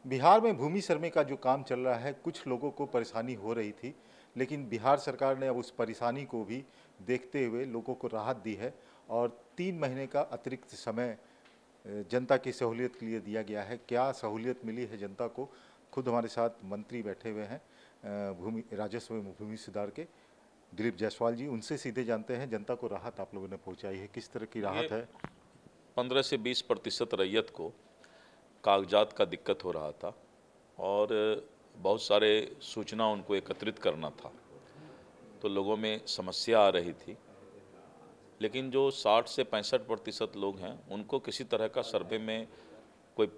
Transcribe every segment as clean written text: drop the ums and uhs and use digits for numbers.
बिहार में भूमि सर्वे का जो काम चल रहा है, कुछ लोगों को परेशानी हो रही थी, लेकिन बिहार सरकार ने अब उस परेशानी को भी देखते हुए लोगों को राहत दी है और 3 महीने का अतिरिक्त समय जनता की सहूलियत के लिए दिया गया है। क्या सहूलियत मिली है जनता को? खुद हमारे साथ मंत्री बैठे हुए हैं भूमि राजस्व एवं भूमि सुधार के, दिलीप जायसवाल जी। उनसे सीधे जानते हैं जनता को राहत आप लोगों ने पहुंचाई है, किस तरह की राहत है? 15 से 20% रैयत को कागजात का दिक्कत हो रहा था और बहुत सारे सूचना उनको एकत्रित करना था, तो लोगों में समस्या आ रही थी। लेकिन जो 60 से 65% लोग हैं उनको किसी तरह का सर्वे में कोई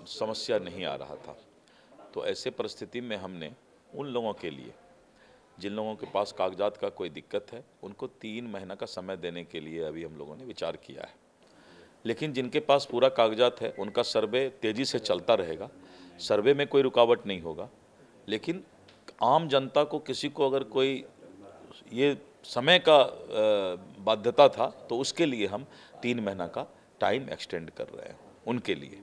समस्या नहीं आ रहा था। तो ऐसे परिस्थिति में हमने उन लोगों के लिए जिन लोगों के पास कागजात का कोई दिक्कत है उनको 3 महीना का समय देने के लिए अभी हम लोगों ने विचार किया है। लेकिन जिनके पास पूरा कागजात है उनका सर्वे तेज़ी से चलता रहेगा, सर्वे में कोई रुकावट नहीं होगा। लेकिन आम जनता को किसी को अगर कोई ये समय का बाध्यता था तो उसके लिए हम 3 महीना का टाइम एक्सटेंड कर रहे हैं उनके लिए।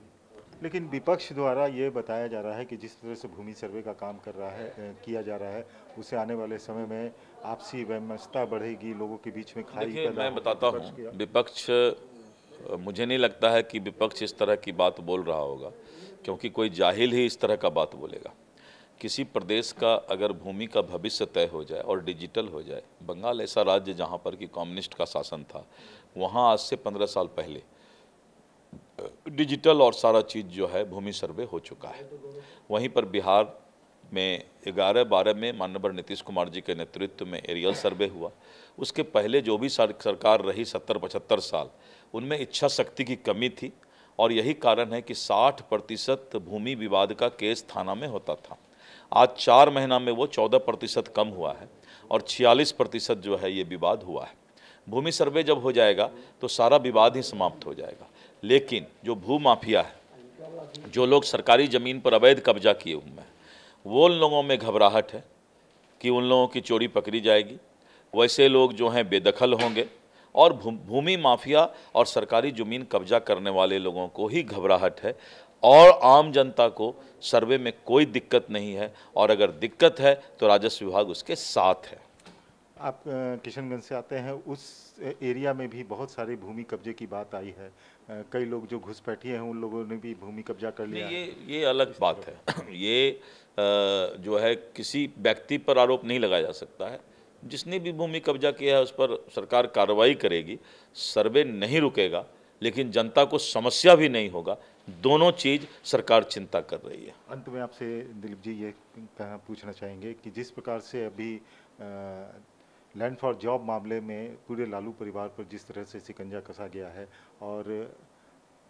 लेकिन विपक्ष द्वारा ये बताया जा रहा है कि जिस तरह से भूमि सर्वे का काम किया जा रहा है, उससे आने वाले समय में आपसी वैमनस्यता बढ़ेगी, लोगों के बीच में खाई देखिए, पैदा मैं होगी। बताता हूँ, विपक्ष, मुझे नहीं लगता है कि विपक्ष इस तरह की बात बोल रहा होगा, क्योंकि कोई जाहिल ही इस तरह का बात बोलेगा। किसी प्रदेश का अगर भूमि का भविष्य तय हो जाए और डिजिटल हो जाए, बंगाल ऐसा राज्य जहाँ पर कि कम्युनिस्ट का शासन था, वहाँ आज से 15 साल पहले डिजिटल और सारा चीज़ जो है भूमि सर्वे हो चुका है। वहीं पर बिहार में 11-12 में माननीय नीतीश कुमार जी के नेतृत्व में एरियल सर्वे हुआ। उसके पहले जो भी सरकार रही 70-75 साल, उनमें इच्छा शक्ति की कमी थी और यही कारण है कि 60% भूमि विवाद का केस थाना में होता था। आज 4 महीना में वो 14% कम हुआ है और 46% जो है ये विवाद हुआ है। भूमि सर्वे जब हो जाएगा तो सारा विवाद ही समाप्त हो जाएगा। लेकिन जो भू माफिया है, जो लोग सरकारी ज़मीन पर अवैध कब्जा किए हुए हैं, वो लोगों में घबराहट है कि उन लोगों की चोरी पकड़ी जाएगी। वैसे लोग जो हैं बेदखल होंगे और भूमि माफिया और सरकारी ज़मीन कब्जा करने वाले लोगों को ही घबराहट है और आम जनता को सर्वे में कोई दिक्कत नहीं है और अगर दिक्कत है तो राजस्व विभाग उसके साथ है। आप किशनगंज से आते हैं, उस एरिया में भी बहुत सारे भूमि कब्जे की बात आई है। कई लोग जो घुसपैठिए हैं उन लोगों ने भी भूमि कब्जा कर लिया है। ये अलग बात है। ये जो है किसी व्यक्ति पर आरोप नहीं लगाया जा सकता है। जिसने भी भूमि कब्जा किया है उस पर सरकार कार्रवाई करेगी, सर्वे नहीं रुकेगा, लेकिन जनता को समस्या भी नहीं होगा। दोनों चीज़ सरकार चिंता कर रही है। अंत में आपसे दिलीप जी ये पूछना चाहेंगे कि जिस प्रकार से अभी लैंड फॉर जॉब मामले में पूरे लालू परिवार पर जिस तरह से शिकंजा कसा गया है और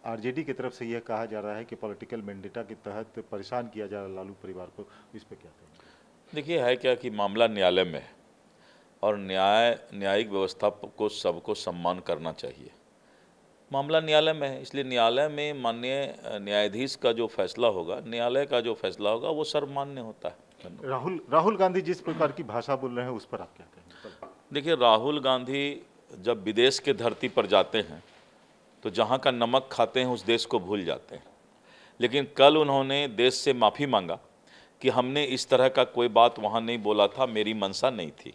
आरजेडी की तरफ से यह कहा जा रहा है कि पॉलिटिकल मैंडेटा के तहत परेशान किया जा रहा है लालू परिवार को, इस पर क्या कहेंगे? देखिए, है क्या कि मामला न्यायालय में है और न्यायिक व्यवस्था को सबको सम्मान करना चाहिए। मामला न्यायालय में है, इसलिए न्यायालय में माननीय न्यायाधीश का जो फैसला होगा, न्यायालय का जो फैसला होगा वो सर्वमान्य होता है। राहुल गांधी जिस प्रकार की भाषा बोल रहे हैं उस पर आप क्या कहेंगे? देखिए, राहुल गांधी जब विदेश के धरती पर जाते हैं तो जहाँ का नमक खाते हैं उस देश को भूल जाते हैं। लेकिन कल उन्होंने देश से माफ़ी मांगा कि हमने इस तरह का कोई बात वहाँ नहीं बोला था, मेरी मंशा नहीं थी।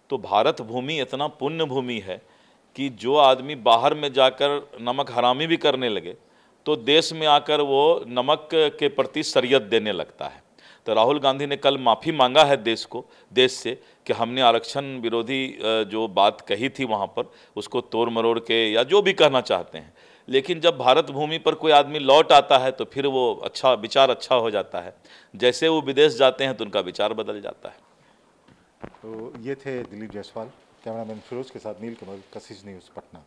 तो भारत भूमि इतना पुण्य भूमि है कि जो आदमी बाहर में जाकर नमक हरामी भी करने लगे तो देश में आकर वो नमक के प्रति शरीयत देने लगता है। तो राहुल गांधी ने कल माफ़ी मांगा है देश से कि हमने आरक्षण विरोधी जो बात कही थी वहाँ पर उसको तोड़ मरोड़ के या जो भी कहना चाहते हैं। लेकिन जब भारत भूमि पर कोई आदमी लौट आता है तो फिर वो विचार अच्छा हो जाता है। जैसे वो विदेश जाते हैं तो उनका विचार बदल जाता है। तो ये थे दिलीप जायसवाल। कैमरामैन फिरोज के साथ नील कमल, कशिश न्यूज़, पटना।